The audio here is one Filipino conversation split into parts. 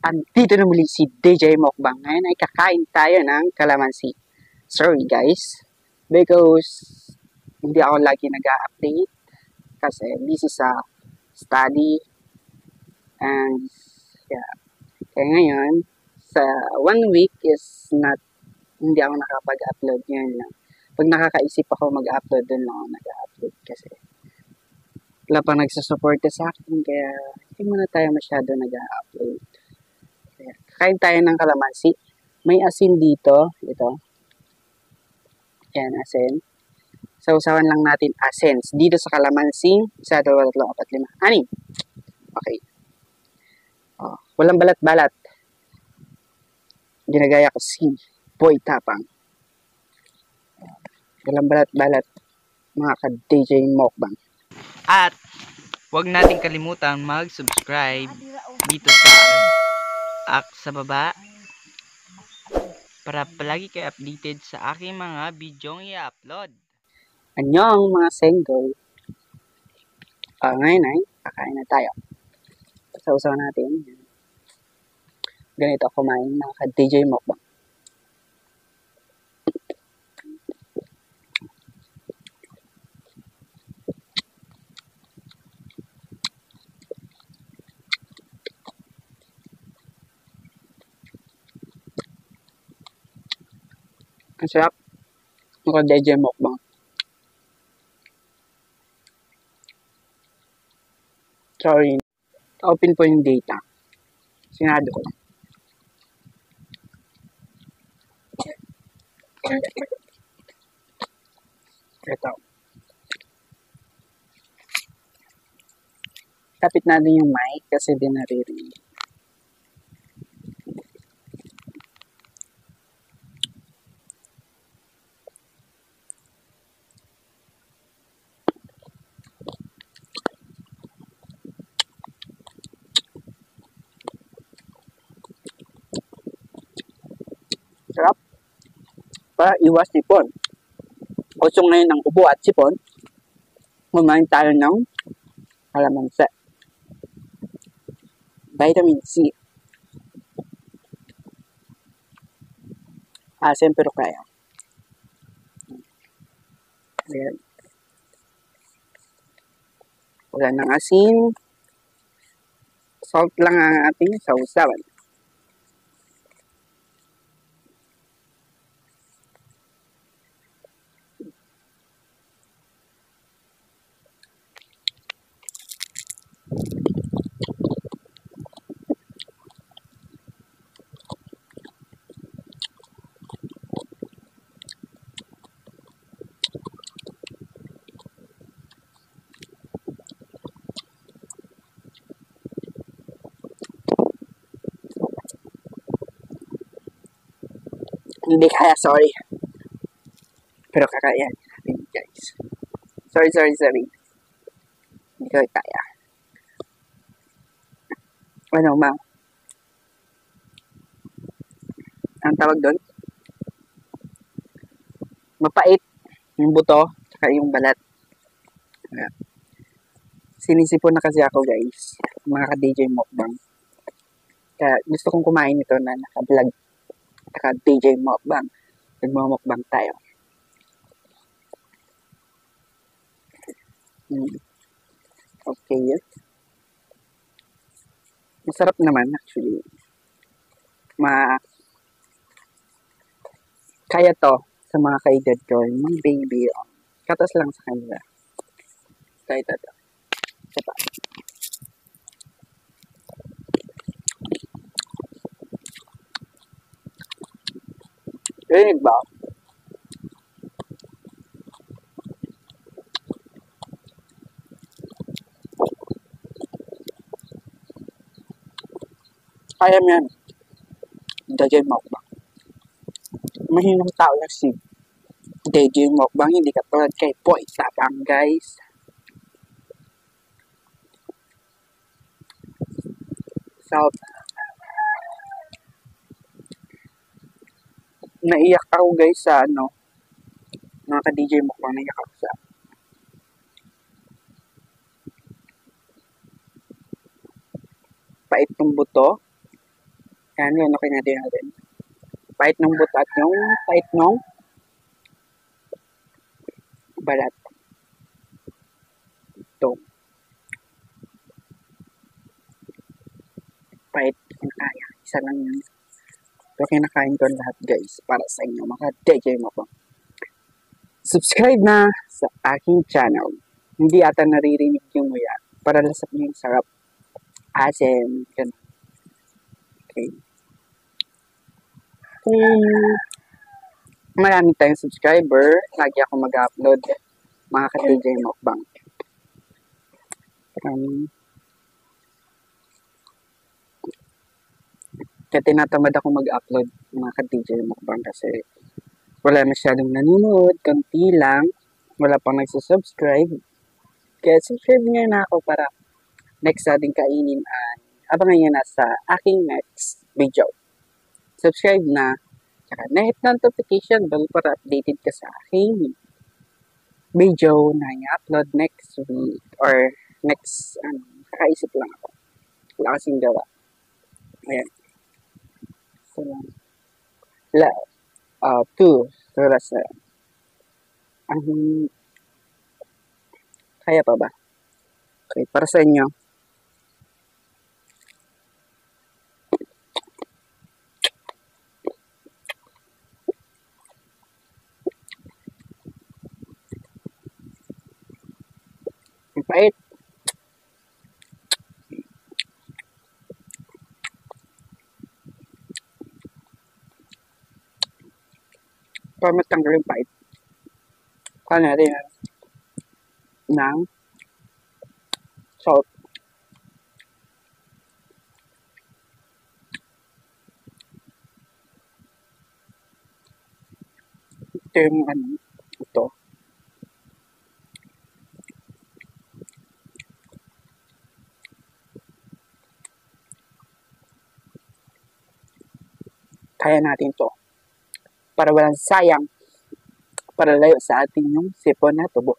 Andito na muli si DJ Mukbang. Ngayon ay kakain tayo ng kalamansi. Sorry guys, because hindi ako lagi nag-update kasi busy sa study and yeah. Kaya ngayon, sa 1 week is not, hindi ako nakapag-upload, yun lang. Pag nakakaisip ako mag-upload, dun lang ako nag-upload kasi wala pa nagsusuporta sa akin, kaya hindi muna tayo masyado nag-upload. Kain tayo ng kalamansi. May asin dito. Ito. Yan, asin. Sausawan lang natin asin. Dito sa kalamansi, 1, 2, 3, 4, 5, 6. Okay. Oh, walang balat-balat. Ginagaya ko si Boy Tapang. Walang balat-balat. Mga ka-DJ Mukbang. At huwag nating kalimutan mag-subscribe dito sa baba para palagi kayo updated sa aking mga bidyong i-upload. Anyong mga senggol. Ngayon ay kakain na tayo. Sausaw natin. Ganito kumain mga ka-DJ Mukbang. Ang sarap. Mga ka-DJ Mukbang. Sorry. Open po yung data. Sinado ko lang. Ito. Tapit natin yung mic kasi di naririnig. Sarap. Para iwas sipon. Usong ngayon ng ubo at sipon, kumain tayo ng kalamansi. Vitamin C. Asin pero kaya. Ayan. Wala ng asin. Salt lang ang ating sausawan. Hindi kaya, sorry. Pero kakayan natin, guys. Sorry. Hindi ko kaya. Ano ba? Ang tawag doon? Mapait. Yung buto, saka yung balat. Sinisipon na kasi ako, guys. Mga ka-DJ Mukbang. Kaya gusto kong kumain ito na naka-vlog. Naka-DJ Mukbang. Nagmamukbang tayo. Okay. Masarap naman, actually. Kaya to sa mga kaedad ko. Yung baby. Katas lang sa kanila. Kaya ito. Isa pa. Rinig ba? Kaya mo yan. DJ Mukbang. Mahinang tao lang si DJ Mukbang. Hindi katulad kay Boy Tapang, guys. South. Naiyak ako, guys, sa mga ka-DJ Mukbang. Naiyak ako sa pait ng buto. Yan, lunukin natin. Pait ng buto at yung pait ng balat. Ito. Pait, kinakaya. Isa lang yun. Pero kinakain ko lahat guys para sa inyo mga DJ mo po. Subscribe na sa aking channel. Hindi ata naririnig yung muya. Para lasap niyo yung sarap. Asin. Ganun. Okay. Kung marami tayong subscriber, lagi ako mag-upload mga ka-DJ mukbang. Kaya tinatamad ako mag-upload mga ka-DJ mukbang kasi wala masyadong nanonood, konti lang, wala pang nagsusubscribe. Kaya subscribe nyo na ako para next ating kainin ay abangan nyo na sa aking next video. Subscribe na, tsaka na-hit notification bell para updated ka sa aking video na i-upload next week or next, kakaisip lang ako. Wala kasing gawa. Ayan. So, oras na. Kaya pa ba? Okay, para sa inyo. Ang pait. Para matanggal yung pait. Kaya natin yan ng salt. Ito yung ito. Kaya natin to. Para walang sayang. Para layo sa atin yung sipon na tubo.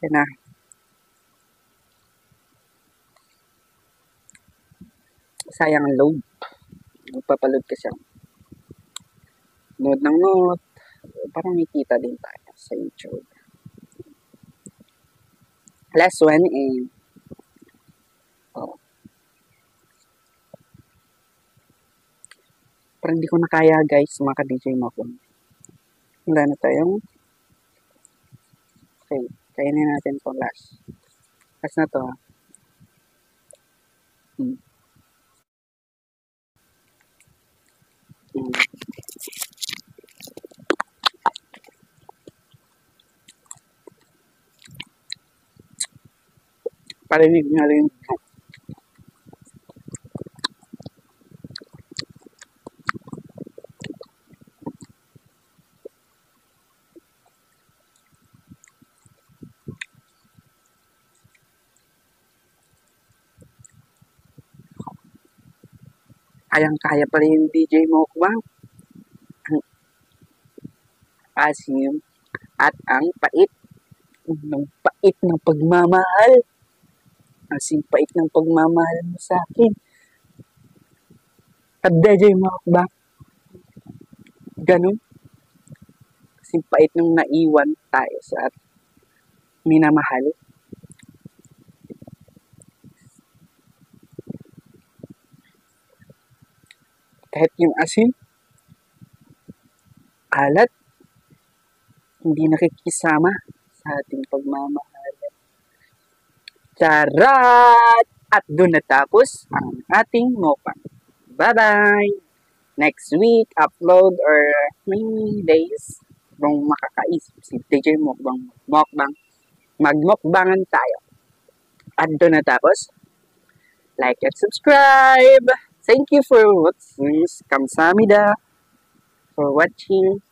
Yan na. Sayang ang load. Magpapaload ka siya. Note ng note. Parang may kita din tayo sa YouTube. Last one is parang hindi ko na kaya guys mga ka-DJ mo po. Wala na tayong okay. Kainin natin po last. Last na to. Parinig nga rin. Kayang-kaya pa rin yung DJ mukbang. Ang asim at ang pait. Ang pait ng pagmamahal. Asim pait ng pagmamahal mo sa akin. At DJ mukbang. Ganun. Asim pait nung naiwan tayo sa minamahal. Kahit yung asin, alat, hindi nakikisama sa ating pagmamahal. Charat! At doon natapos ang ating mukbang. Bye-bye! Next week, upload or many days kung makakaisip si DJ Mukbang. Magmukbangan tayo. At doon natapos, like and subscribe! Thank you for watching. Kamsahamnida for watching.